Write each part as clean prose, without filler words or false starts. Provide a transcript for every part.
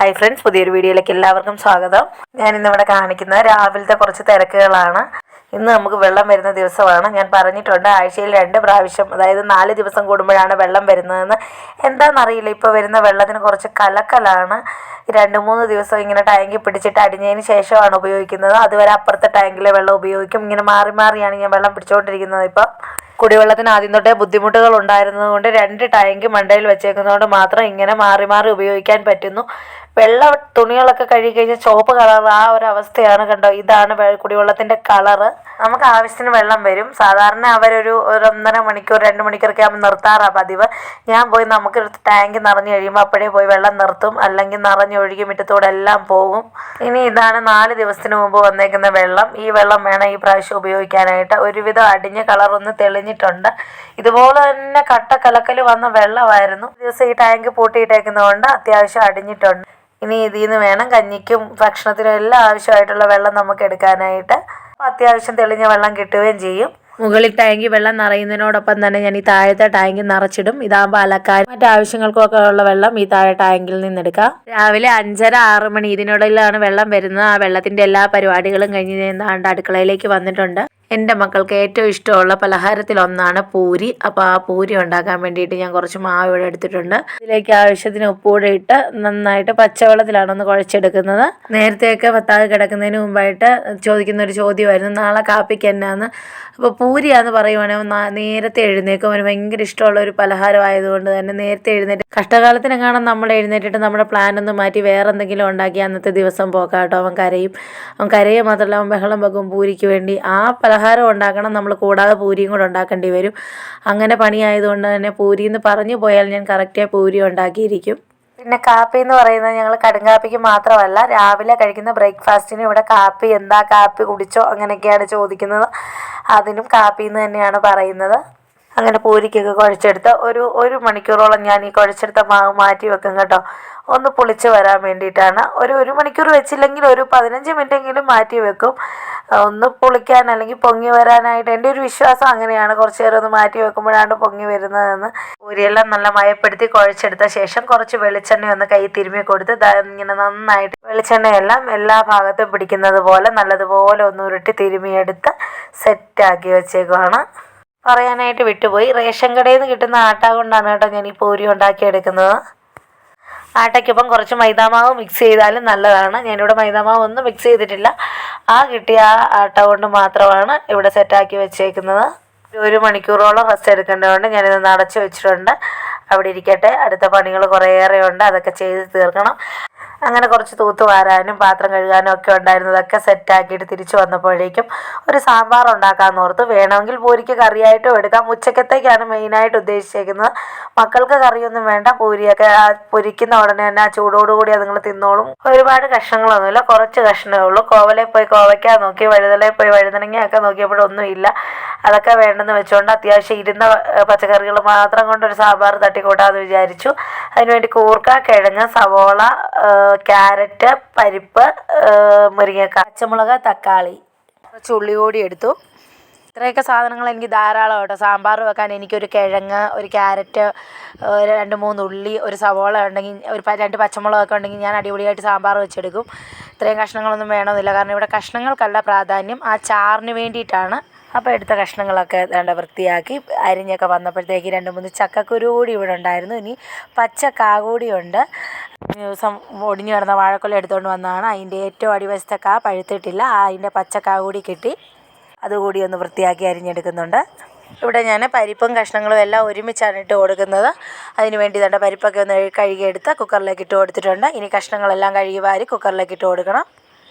Hi friends, പുതിയൊരു വീഡിയോയിലേക്ക് എല്ലാവർക്കും സ്വാഗതം. ഞാൻ ഇന്നിവിടെ കാണിക്കുന്നത് രാവിലത്തെ കുറച്ച് തിരക്കുകളാണ്. ഇന്ന് നമുക്ക് വെള്ളം വരുന്ന ദിവസമാണ്. ഞാൻ പറഞ്ഞിട്ടുണ്ട് ആഴ്ചയിൽ 2 പ്രാവശ്യം, അതായത് 4 ദിവസം കൂടുമ്പോഴാണ് വെള്ളം വരുന്നതെന്ന്. എന്താണെന്നറിയില്ല, ഇപ്പോൾ വരുന്ന വെള്ളത്തിന് കുറച്ച് കലക്കലാണ്. 2-3 ദിവസം ഇങ്ങനെ ടാങ്കിൽ പിടിച്ചിട്ട് അടിഞ്ഞതിന് ശേഷമാണ് ഉപയോഗിക്കുന്നത്. അതുവരെ അപ്പുറത്തെ ടാങ്കിലെ വെള്ളം ഉപയോഗിക്കും. ഇങ്ങനെ മാറി മാറിയാണ് ഞാൻ വെള്ളം പിടിച്ചുകൊണ്ടിരിക്കുന്നത്. ഇപ്പം കുടിവെള്ളത്തിന് ആദ്യം തൊട്ടേ ബുദ്ധിമുട്ടുകൾ ഉണ്ടായിരുന്നത് കൊണ്ട് 2 ടാങ്ക് മണ്ടയിൽ വെച്ചേക്കുന്നതുകൊണ്ട് മാത്രം ഇങ്ങനെ മാറി മാറി ഉപയോഗിക്കാൻ പറ്റുന്നു. വെള്ള തുണികളൊക്കെ കഴുകി കഴിഞ്ഞാൽ ചുവപ്പ് കളർ ആ ഒരു അവസ്ഥയാണ്. കണ്ടോ, ഇതാണ് കുടിവെള്ളത്തിൻ്റെ കളറ്. നമുക്ക് ആവശ്യത്തിന് വെള്ളം വരും. സാധാരണ അവരൊരു 1.5 മണിക്കൂർ 2 മണിക്കൂറൊക്കെ ആകുമ്പോൾ നിർത്താറാണ് പതിവ്. ഞാൻ പോയി നമുക്ക് ടാങ്ക് നിറഞ്ഞു കഴിയുമ്പോൾ അപ്പോഴേ പോയി വെള്ളം നിർത്തും, അല്ലെങ്കിൽ നിറഞ്ഞൊഴുകി മുറ്റത്തൂടെ എല്ലാം പോകും. ഇനി ഇതാണ് 4 ദിവസത്തിന് മുമ്പ് വന്നേക്കുന്ന വെള്ളം. ഈ വെള്ളം വേണം ഈ പ്രാവശ്യം ഉപയോഗിക്കാനായിട്ട്. ഒരുവിധം അടിഞ്ഞ കളറൊന്ന് തെളിഞ്ഞിട്ടുണ്ട്. ഇതുപോലെ തന്നെ കട്ട കലക്കൽ വന്ന വെള്ളമായിരുന്നു. ദിവസം ഈ ടാങ്ക് പൂട്ടിയിട്ടേക്കുന്നതുകൊണ്ട് അത്യാവശ്യം അടിഞ്ഞിട്ടുണ്ട്. ഇനി ഇതിൽ നിന്ന് വേണം കഞ്ഞിക്കും ഭക്ഷണത്തിനും എല്ലാം ആവശ്യമായിട്ടുള്ള വെള്ളം നമുക്ക് എടുക്കാനായിട്ട്. അത്യാവശ്യം തെളിഞ്ഞ വെള്ളം കിട്ടുകയും ചെയ്യും. മുകളിൽ ടാങ്കി വെള്ളം നിറയുന്നതിനോടൊപ്പം തന്നെ ഞാൻ ഈ താഴത്തെ ടാങ്കി നിറച്ചിടും. ഇതാകുമ്പോൾ അലക്കാനും മറ്റാവശ്യങ്ങൾക്കൊക്കെ ഉള്ള വെള്ളം ഈ താഴെ ടാങ്കിൽ നിന്നെടുക്കാം. രാവിലെ 5:30-6 മണി ഇതിനിടയിലാണ് വെള്ളം വരുന്നത്. ആ വെള്ളത്തിൻ്റെ എല്ലാ പരിപാടികളും കഴിഞ്ഞ് ഞാൻ അടുക്കളയിലേക്ക് വന്നിട്ടുണ്ട്. എൻ്റെ മക്കൾക്ക് ഏറ്റവും ഇഷ്ടമുള്ള പലഹാരത്തിലൊന്നാണ് പൂരി. അപ്പോൾ ആ പൂരി ഉണ്ടാക്കാൻ വേണ്ടിയിട്ട് ഞാൻ കുറച്ച് മാവ് ഇവിടെ എടുത്തിട്ടുണ്ട്. ഇതിലേക്ക് ആവശ്യത്തിന് ഉപ്പുകൂടെ ഇട്ട് നന്നായിട്ട് പച്ചവെള്ളത്തിലാണ് ഒന്ന് കുഴച്ചെടുക്കുന്നത്. നേരത്തെയൊക്കെ ഭർത്താവ് കിടക്കുന്നതിന് മുമ്പായിട്ട് ചോദിക്കുന്ന ഒരു ചോദ്യമായിരുന്നു, നാളെ കാപ്പിക്ക് എന്നാന്ന്. അപ്പോൾ പൂരിയാന്ന് പറയുവാണെങ്കിൽ നേരത്തെ എഴുന്നേക്കും. അവന് ഭയങ്കര ഇഷ്ടമുള്ള ഒരു പലഹാരം ആയതുകൊണ്ട് തന്നെ നേരത്തെ എഴുന്നേറ്റ്, കഷ്ടകാലത്തിനെങ്ങാനും നമ്മൾ എഴുന്നേറ്റിട്ട് നമ്മുടെ പ്ലാനൊന്ന് മാറ്റി വേറെ എന്തെങ്കിലും ഉണ്ടാക്കി അന്നത്തെ ദിവസം പോക്കാട്ടോ. അവൻ കരയുക മാത്രമല്ല, അവൻ ബഹളം വെക്കും പൂരിക്ക് വേണ്ടി. ആ പലഹാരം ഉണ്ടാക്കണം, നമ്മൾ കൂടാതെ പൂരിയും കൂടെ ഉണ്ടാക്കേണ്ടി വരും. അങ്ങനെ പണിയായതുകൊണ്ട് തന്നെ പൂരി എന്ന് പറഞ്ഞു പോയാൽ ഞാൻ കറക്റ്റായി പൂരി ഉണ്ടാക്കിയിരിക്കും. പിന്നെ കാപ്പി എന്ന് പറയുന്നത് ഞങ്ങൾ കടുങ്കാപ്പിക്ക് മാത്രമല്ല, രാവിലെ കഴിക്കുന്ന ബ്രേക്ക്ഫാസ്റ്റിന് ഇവിടെ കാപ്പി എന്താ, കാപ്പി കുടിച്ചോ അങ്ങനെയൊക്കെയാണ് ചോദിക്കുന്നത്. അതിനും കാപ്പി എന്ന് തന്നെയാണ് പറയുന്നത്. അങ്ങനെ പൂരിക്കൊക്കെ കുഴച്ചെടുത്ത് ഒരു മണിക്കൂറോളം ഞാൻ ഈ കുഴച്ചെടുത്ത മാവ് മാറ്റി വെക്കും കേട്ടോ. ഒന്ന് പുളിച്ച് വരാൻ വേണ്ടിയിട്ടാണ്. ഒരു മണിക്കൂർ വെച്ചില്ലെങ്കിൽ ഒരു 15 മിനിറ്റെങ്കിലും മാറ്റി വെക്കും, ഒന്ന് പുളിക്കാൻ അല്ലെങ്കിൽ പൊങ്ങി വരാനായിട്ട്. എൻ്റെ ഒരു വിശ്വാസം അങ്ങനെയാണ്. കുറച്ച് നേരം ഒന്ന് മാറ്റി വെക്കുമ്പോഴാണ് പൊങ്ങി വരുന്നതെന്ന്. പൂരിയെല്ലാം നല്ല മയപ്പെടുത്തി കുഴച്ചെടുത്ത ശേഷം കുറച്ച് വെളിച്ചെണ്ണ ഒന്ന് കൈ തിരുമ്മി കൊടുത്ത് ഇങ്ങനെ നന്നായിട്ട് വെളിച്ചെണ്ണയെല്ലാം എല്ലാ ഭാഗത്തും പിടിക്കുന്നത് പോലെ നല്ലതുപോലെ ഒന്ന് ഉരുട്ടി തിരുമ്മിയെടുത്ത് സെറ്റാക്കി വെച്ചേക്കുവാണ്. പറയാനായിട്ട് വിട്ടുപോയി, റേഷൻ കടയിൽ നിന്ന് കിട്ടുന്ന ആട്ട കൊണ്ടാണ് കേട്ടോ ഞാൻ ഈ പൂരി ഉണ്ടാക്കിയെടുക്കുന്നത്. ആട്ടയ്ക്കൊപ്പം കുറച്ച് മൈദാമാവ് മിക്സ് ചെയ്താലും നല്ലതാണ്. ഞാനിവിടെ മൈദാമാവ് ഒന്നും മിക്സ് ചെയ്തിട്ടില്ല. കിട്ടിയ ആ ആട്ട കൊണ്ട് മാത്രമാണ് ഇവിടെ സെറ്റാക്കി വെച്ചേക്കുന്നത്. 1 മണിക്കൂറോളം റെസ്റ്റ് എടുക്കേണ്ടതുകൊണ്ട് ഞാനിതൊന്ന് അടച്ചു വെച്ചിട്ടുണ്ട്. അവിടെ ഇരിക്കട്ടെ. അടുത്ത പണികൾ കുറേയേറെ ഉണ്ട്, അതൊക്കെ ചെയ്ത് തീർക്കണം. അങ്ങനെ കുറച്ച് തൂത്ത് വാരാനും പാത്രം കഴുകാനും ഒക്കെ ഉണ്ടായിരുന്നതൊക്കെ സെറ്റാക്കിയിട്ട് തിരിച്ചു വന്നപ്പോഴേക്കും ഒരു സാമ്പാർ ഉണ്ടാക്കാമെന്ന് ഓർത്ത്. വേണമെങ്കിൽ പൂരിക്ക് കറിയായിട്ടും എടുക്കാം. ഉച്ചക്കത്തേക്കാണ് മെയിനായിട്ട് ഉദ്ദേശിച്ചേക്കുന്നത്. മക്കൾക്ക് കറിയൊന്നും വേണ്ട. പൂരിയൊക്കെ പൊരിക്കുന്ന ഉടനെ തന്നെ ആ ചൂടോടുകൂടി അതുങ്ങൾ തിന്നോളും. ഒരുപാട് കഷ്ണങ്ങളൊന്നുമില്ല, കുറച്ച് കഷ്ണമേ ഉള്ളൂ. കോവലയിൽ പോയി കോവയ്ക്ക നോക്കി, വഴുതലയിൽ പോയി വഴുതനങ്ങയൊക്കെ നോക്കിയപ്പോഴൊന്നുമില്ല. അതൊക്കെ വേണ്ടെന്ന് വെച്ചുകൊണ്ട് അത്യാവശ്യം ഇരുന്ന പച്ചക്കറികൾ മാത്രം കൊണ്ടൊരു സാമ്പാർ തട്ടിക്കൂട്ടാമെന്ന് വിചാരിച്ചു. അതിനുവേണ്ടി കൂർക്ക, കിഴങ്ങ്, സവോള, ക്യാരറ്റ്, പരിപ്പ്, മുരിങ്ങക്ക, പച്ചമുളക്, തക്കാളി, കുറച്ച് ഉള്ളി കൂടി എടുത്തു. ഇത്രയൊക്കെ സാധനങ്ങൾ എനിക്ക് ധാരാളം കേട്ടോ. സാമ്പാർ വെക്കാൻ എനിക്കൊരു കിഴങ്ങ്, ഒരു ക്യാരറ്റ്, 2-3 ഉള്ളി, ഒരു സവോള ഉണ്ടെങ്കിൽ, 2 പച്ചമുളകൊക്കെ ഉണ്ടെങ്കിൽ ഞാൻ അടിപൊളിയായിട്ട് സാമ്പാർ വെച്ചെടുക്കും. ഇത്രയും കഷ്ണങ്ങളൊന്നും വേണമെന്നില്ല, കാരണം ഇവിടെ കഷ്ണങ്ങൾക്കല്ല പ്രാധാന്യം, ആ ചാറിന് വേണ്ടിയിട്ടാണ്. അപ്പോൾ എടുത്ത കഷ്ണങ്ങളൊക്കെ വൃത്തിയാക്കി അരിഞ്ഞൊക്കെ വന്നപ്പോഴത്തേക്ക് 2-3 ചക്കക്കുരു കൂടി ഇവിടെ ഉണ്ടായിരുന്നു. ഇനി പച്ചക്കാ കൂടിയുണ്ട്. ദിവസം ഒടിഞ്ഞു കിടന്ന വാഴക്കൊല എടുത്തുകൊണ്ട് വന്നതാണ്. അതിൻ്റെ ഏറ്റവും അടിവശത്തെ കാ പഴുത്തിട്ടില്ല. അതിൻ്റെ പച്ചക്കാ കൂടി കിട്ടി. അതുകൂടി ഒന്ന് വൃത്തിയാക്കി അരിഞ്ഞെടുക്കുന്നുണ്ട്. ഇവിടെ ഞാൻ പരിപ്പും കഷ്ണങ്ങളും എല്ലാം ഒരുമിച്ചാണ് ഇട്ട് കൊടുക്കുന്നത്. അതിന് വേണ്ടി പരിപ്പൊക്കെ ഒന്ന് കഴുകിയെടുത്ത് കുക്കറിലേക്ക് ഇട്ട് കൊടുത്തിട്ടുണ്ട്. ഇനി കഷ്ണങ്ങളെല്ലാം കഴുകി വാരി കുക്കറിലേക്ക് ഇട്ട് കൊടുക്കണം.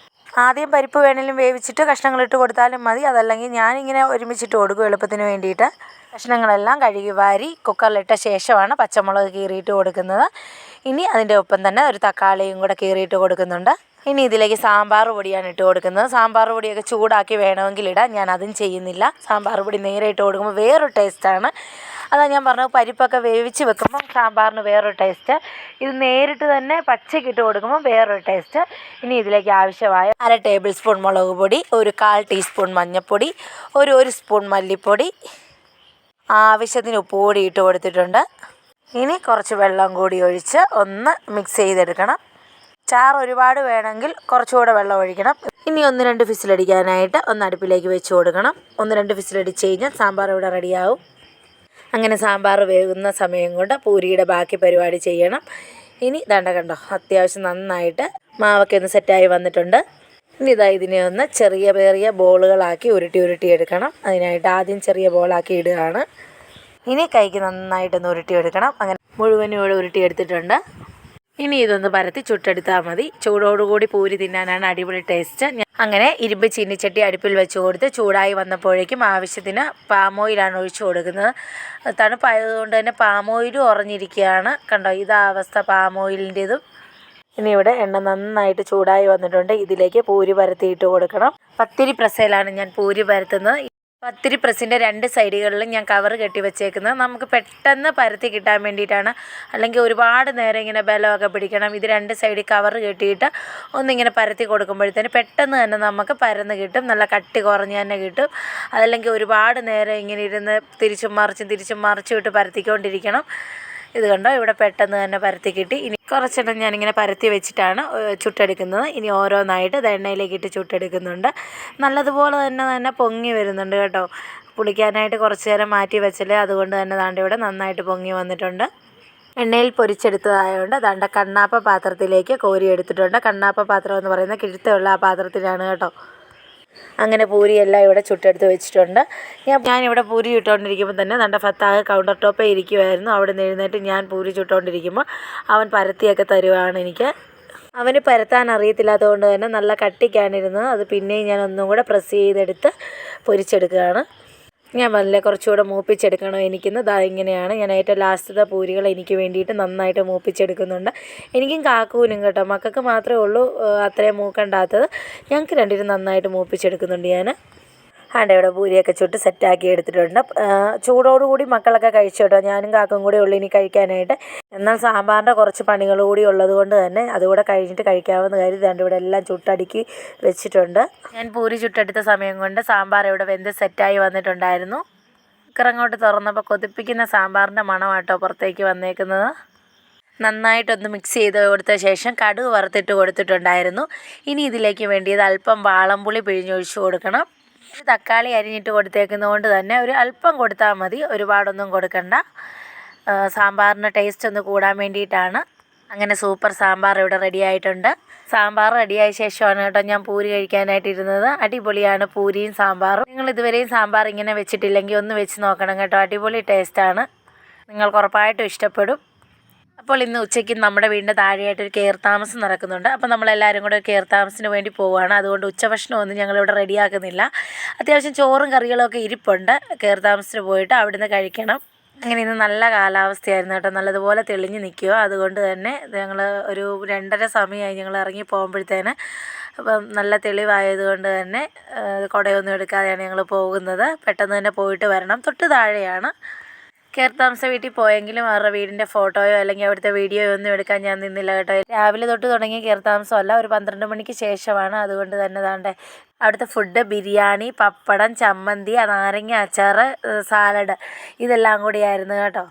ആദ്യം പരിപ്പ് വേണമെങ്കിലും വേവിച്ചിട്ട് കഷ്ണങ്ങളിട്ട് കൊടുത്താലും മതി. അതല്ലെങ്കിൽ ഞാനിങ്ങനെ ഒരുമിച്ചിട്ട് കൊടുക്കും എളുപ്പത്തിന് വേണ്ടിയിട്ട്. കഷ്ണങ്ങളെല്ലാം കഴുകി വാരി കുക്കറിലിട്ട ശേഷമാണ് പച്ചമുളക് കീറിയിട്ട് കൊടുക്കുന്നത്. ഇനി അതിൻ്റെ ഒപ്പം തന്നെ ഒരു തക്കാളിയും കൂടെ കീറിയിട്ട് കൊടുക്കുന്നുണ്ട്. ഇനി ഇതിലേക്ക് സാമ്പാർ പൊടിയാണ് ഇട്ട് കൊടുക്കുന്നത്. സാമ്പാർ പൊടിയൊക്കെ ചൂടാക്കി വേണമെങ്കിൽ ഇടാം, ഞാൻ അതും ചെയ്യുന്നില്ല. സാമ്പാർ പൊടി നേരെ ഇട്ട് കൊടുക്കുമ്പോൾ വേറൊരു ടേസ്റ്റാണ്. അതാണ് ഞാൻ പറഞ്ഞത്, പരിപ്പൊക്കെ വേവിച്ച് വെക്കുമ്പം സാമ്പാറിന് വേറൊരു ടേസ്റ്റ്, ഇത് നേരിട്ട് തന്നെ പച്ചയ്ക്ക് ഇട്ട് കൊടുക്കുമ്പോൾ വേറൊരു ടേസ്റ്റ്. ഇനി ഇതിലേക്ക് ആവശ്യമായ 1/2 ടേബിൾ സ്പൂൺ മുളക് പൊടി, ഒരു 1/4 ടീസ്പൂൺ മഞ്ഞൾപ്പൊടി, ഒരു സ്പൂൺ മല്ലിപ്പൊടി, ആവശ്യത്തിന് ഉപ്പ് കൂടി ഇട്ട് കൊടുത്തിട്ടുണ്ട്. ഇനി കുറച്ച് വെള്ളം കൂടി ഒഴിച്ച് ഒന്ന് മിക്സ് ചെയ്തെടുക്കണം. ചാറ് ഒരുപാട് വേണമെങ്കിൽ കുറച്ചുകൂടെ വെള്ളം ഒഴിക്കണം. ഇനി 1-2 വിസിലടിക്കാനായിട്ട് ഒന്ന് അടുപ്പിലേക്ക് വെച്ച് കൊടുക്കണം. 1-2 വിസിലടിച്ച് കഴിഞ്ഞാൽ സാമ്പാർ ഇവിടെ റെഡിയാവും. അങ്ങനെ സാമ്പാർ വേകുന്ന സമയം കൊണ്ട് പൂരിയുടെ ബാക്കി പരിപാടി ചെയ്യണം. ഇനി ദാണ്ട കണ്ടോ, അത്യാവശ്യം നന്നായിട്ട് മാവൊക്കെ ഒന്ന് സെറ്റായി വന്നിട്ടുണ്ട്. ഇനി ഇതിനെ ഒന്ന് ചെറിയ ബോളുകളാക്കി ഉരുട്ടി എടുക്കണം. അതിനായിട്ട് ആദ്യം ചെറിയ ബോളാക്കി ഇടുകയാണ്. ഇനി കൈക്ക് നന്നായിട്ടൊന്ന് ഉരുട്ടിയെടുക്കണം. അങ്ങനെ മുഴുവനും ഇവിടെ ഉരുട്ടിയെടുത്തിട്ടുണ്ട്. ഇനി ഇതൊന്ന് പരത്തി ചുട്ടെടുത്താൽ മതി. ചൂടോടുകൂടി പൂരി തിന്നാനാണ് അടിപൊളി ടേസ്റ്റ്. അങ്ങനെ ഇരുമ്പ് ചീനിച്ചട്ടി അടുപ്പിൽ വെച്ച് കൊടുത്ത് ചൂടായി വന്നപ്പോഴേക്കും ആവശ്യത്തിന് പാം ഓയിലാണ് ഒഴിച്ചു കൊടുക്കുന്നത്. തണുപ്പായതുകൊണ്ട് തന്നെ പാം ഓയിലും ഉറഞ്ഞിരിക്കുകയാണ്. കണ്ടോ, ഇതാ അവസ്ഥ പാം ഓയിലിൻ്റെതും. ഇനി ഇവിടെ എണ്ണ നന്നായിട്ട് ചൂടായി വന്നിട്ടുണ്ട്. ഇതിലേക്ക് പൂരി പരത്തിയിട്ട് കൊടുക്കണം. പത്തിരി പ്രസ്സിലാണ് ഞാൻ പൂരി പരത്തുന്നത്. പത്തിരി പ്രസ്സിൻ്റെ 2 സൈഡുകളിലും ഞാൻ കവർ കെട്ടി വെച്ചേക്കുന്നത് നമുക്ക് പെട്ടെന്ന് പരത്തി കിട്ടാൻ വേണ്ടിയിട്ടാണ്. അല്ലെങ്കിൽ ഒരുപാട് നേരം ഇങ്ങനെ ബലമൊക്കെ പിടിക്കണം. ഇത് 2 സൈഡിൽ കവർ കെട്ടിയിട്ട് ഒന്നിങ്ങനെ പരത്തി കൊടുക്കുമ്പോഴത്തേന് പെട്ടെന്ന് തന്നെ നമുക്ക് പരന്ന് കിട്ടും. നല്ല കട്ടി കുറഞ്ഞ് തന്നെ കിട്ടും. അതല്ലെങ്കിൽ ഒരുപാട് നേരം ഇങ്ങനെ ഇരുന്ന് തിരിച്ചും മറിച്ചും ഇട്ട് പരത്തിക്കൊണ്ടിരിക്കണം. ഇത് കണ്ടോ, ഇവിടെ പെട്ടെന്ന് തന്നെ പരത്തി കിട്ടി. ഇനി കുറച്ചെണ്ണം ഞാനിങ്ങനെ പരത്തി വെച്ചിട്ടാണ് ചുട്ടെടുക്കുന്നത്. ഇനി ഓരോന്നായിട്ട് എണ്ണയിലേക്ക് ഇട്ട് ചുട്ടെടുക്കുന്നുണ്ട്. നല്ലതുപോലെ തന്നെ പൊങ്ങി വരുന്നുണ്ട് കേട്ടോ. പുളിക്കാനായിട്ട് കുറച്ച് നേരം മാറ്റി വെച്ചല്ലേ, അതുകൊണ്ട് തന്നെ ദാണ്ട് ഇവിടെ നന്നായിട്ട് പൊങ്ങി വന്നിട്ടുണ്ട്. എണ്ണയിൽ പൊരിച്ചെടുത്തതായതുകൊണ്ട് ദാണ്ട കണ്ണാപ്പ പാത്രത്തിലേക്ക് കോരി എടുത്തിട്ടുണ്ട്. കണ്ണാപ്പ പാത്രം എന്ന് പറയുന്നത് കിഴുത്തുള്ള ആ പാത്രത്തിലാണ് കേട്ടോ. അങ്ങനെ പൂരിയെല്ലാം ഇവിടെ ചുട്ടെടുത്ത് വെച്ചിട്ടുണ്ട്. ഞാനിവിടെ പൂരി ചുട്ടുകൊണ്ടിരിക്കുമ്പോൾ തന്നെ നമ്മുടെ ഫത്താഹ് കൗണ്ടർ ടോപ്പേ ഇരിക്കുമായിരുന്നു. അവിടെ നിന്ന് എഴുന്നേറ്റ് ഞാൻ പൂരി ചുട്ടുകൊണ്ടിരിക്കുമ്പോൾ അവൻ പരത്തിയൊക്കെ തരുവാണ് എനിക്ക്. അവന് പരത്താൻ അറിയത്തില്ലാത്തതുകൊണ്ട് തന്നെ നല്ല കട്ടിക്കാണിരുന്നത്. അത് പിന്നെയും ഞാൻ ഒന്നും കൂടെ പ്രസ് ചെയ്തെടുത്ത് പൊരിച്ചെടുക്കുകയാണ്. ഞാൻ വല്ല കുറച്ചുകൂടെ മൂപ്പിച്ചെടുക്കണം എനിക്കിന്ന്. ഇങ്ങനെയാണ് ഞാൻ ഏറ്റവും ലാസ്റ്റത്തെ പൂരികൾ എനിക്ക് വേണ്ടിയിട്ട് നന്നായിട്ട് മൂപ്പിച്ചെടുക്കുന്നുണ്ട്. എനിക്കും കാക്കൂനും കേട്ടോ, മക്കൾക്ക് മാത്രമേ ഉള്ളൂ അത്രയും മൂക്കണ്ടാത്തത്. ഞങ്ങൾക്ക് രണ്ടിനും നന്നായിട്ട് മൂപ്പിച്ചെടുക്കുന്നുണ്ട് ഞാൻ. ഇവിടെ പൂരിയൊക്കെ ചുട്ട് സെറ്റാക്കി എടുത്തിട്ടുണ്ട്. ചൂടോടുകൂടി മക്കളൊക്കെ കഴിച്ചു കേട്ടോ. ഞാനും കാക്കും കൂടെ ഉള്ളൂ ഇനി കഴിക്കാനായിട്ട്. എന്നാൽ സാമ്പാറിൻ്റെ കുറച്ച് പണികൾ കൂടി ഉള്ളത് കൊണ്ട് തന്നെ അതുകൂടെ കഴിഞ്ഞിട്ട് കഴിക്കാമെന്ന് കരുതി ഇവിടെ എല്ലാം ചുട്ടടുക്കി വെച്ചിട്ടുണ്ട്. ഞാൻ പൂരി ചുട്ടെടുത്ത സമയം കൊണ്ട് സാമ്പാർ ഇവിടെ വെന്ത് സെറ്റായി വന്നിട്ടുണ്ടായിരുന്നു. കുക്കറങ്ങോട്ട് തുറന്നപ്പോൾ കൊതിപ്പിക്കുന്ന സാമ്പാറിൻ്റെ മണമാട്ടോ പുറത്തേക്ക് വന്നേക്കുന്നത്. നന്നായിട്ടൊന്ന് മിക്സ് ചെയ്ത് കൊടുത്ത ശേഷം കടുക് വറുത്തിട്ട് കൊടുത്തിട്ടുണ്ടായിരുന്നു. ഇനി ഇതിലേക്ക് വേണ്ടിയത് അല്പം വാളംപുളി പിഴിഞ്ഞൊഴിച്ച് കൊടുക്കണം. തക്കാളി അരിഞ്ഞിട്ട് കൊടുത്തേക്കുന്നതുകൊണ്ട് തന്നെ ഒരു അല്പം കൊടുത്താൽ മതി, ഒരുപാടൊന്നും കൊടുക്കണ്ട. സാമ്പാറിന് ടേസ്റ്റ് ഒന്ന് കൂടാൻ വേണ്ടിയിട്ടാണ്. അങ്ങനെ സൂപ്പർ സാമ്പാർ ഇവിടെ റെഡി ആയിട്ടുണ്ട്. സാമ്പാർ റെഡിയായ ശേഷമാണ് കേട്ടോ ഞാൻ പൂരി കഴിക്കാനായിട്ടിരുന്നത്. അടിപൊളിയാണ് പൂരിയും സാമ്പാറും. നിങ്ങൾ ഇതുവരെയും സാമ്പാർ ഇങ്ങനെ വെച്ചിട്ടില്ലെങ്കിൽ ഒന്ന് വെച്ച് നോക്കണം കേട്ടോ. അടിപൊളി ടേസ്റ്റാണ്, നിങ്ങൾക്ക് ഉറപ്പായിട്ടും ഇഷ്ടപ്പെടും. അപ്പോൾ ഇന്ന് ഉച്ചയ്ക്ക് നമ്മുടെ വീടിൻ്റെ താഴെയായിട്ടൊരു കെയർ താമസം നടക്കുന്നുണ്ട്. അപ്പോൾ നമ്മളെല്ലാവരും കൂടെ കെയർ താമസത്തിന് വേണ്ടി പോവുകയാണ്. അതുകൊണ്ട് ഉച്ചഭക്ഷണമൊന്നും ഞങ്ങളിവിടെ റെഡിയാക്കുന്നില്ല. അത്യാവശ്യം ചോറും കറികളൊക്കെ ഇരിപ്പുണ്ട്. കെയർ താമസത്തിന് പോയിട്ട് അവിടുന്ന് കഴിക്കണം. അങ്ങനെ ഇന്ന് നല്ല കാലാവസ്ഥയായിരുന്നു കേട്ടോ, നല്ലതുപോലെ തെളിഞ്ഞ് നിൽക്കുക. അതുകൊണ്ട് തന്നെ ഞങ്ങൾ ഒരു 2:30 സമയമായി ഞങ്ങൾ ഇറങ്ങി പോകുമ്പോഴത്തേന്. അപ്പം നല്ല തെളിവായതുകൊണ്ട് തന്നെ കുടയൊന്നും എടുക്കാതെയാണ് ഞങ്ങൾ പോകുന്നത്. പെട്ടെന്ന് തന്നെ പോയിട്ട് വരണം. തൊട്ട് താഴെയാണ്. കെയർ താമസ വീട്ടിൽ പോയെങ്കിലും അവരുടെ വീടിൻ്റെ ഫോട്ടോയോ അല്ലെങ്കിൽ അവിടുത്തെ വീഡിയോയോ ഒന്നും എടുക്കാൻ ഞാൻ നിന്നില്ല കേട്ടോ. രാവിലെ തൊട്ട് തുടങ്ങിയ കെയർ താമസമല്ല, ഒരു 12 മണിക്ക് ശേഷമാണ്. അതുകൊണ്ട് തന്നെ ദാണ്ടെ അവിടുത്തെ ഫുഡ് ബിരിയാണി, പപ്പടം, ചമ്മന്തി, നാരങ്ങ അച്ചാർ, സാലഡ് ഇതെല്ലാം കൂടിയായിരുന്നു കേട്ടോ.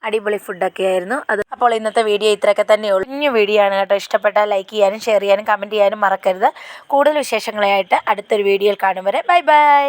അടിപൊളി ഫുഡൊക്കെ ആയിരുന്നു അത്. അപ്പോൾ ഇന്നത്തെ വീഡിയോ ഇത്രയൊക്കെ തന്നെയുള്ളൂ. കുഞ്ഞു വീഡിയോ ആണ് കേട്ടോ. ഇഷ്ടപ്പെട്ടാൽ ലൈക്ക് ചെയ്യാനും ഷെയർ ചെയ്യാനും കമൻറ്റ് ചെയ്യാനും മറക്കരുത്. കൂടുതൽ വിശേഷങ്ങളായിട്ട് അടുത്തൊരു വീഡിയോയിൽ കാണും വരെ ബൈ ബൈ.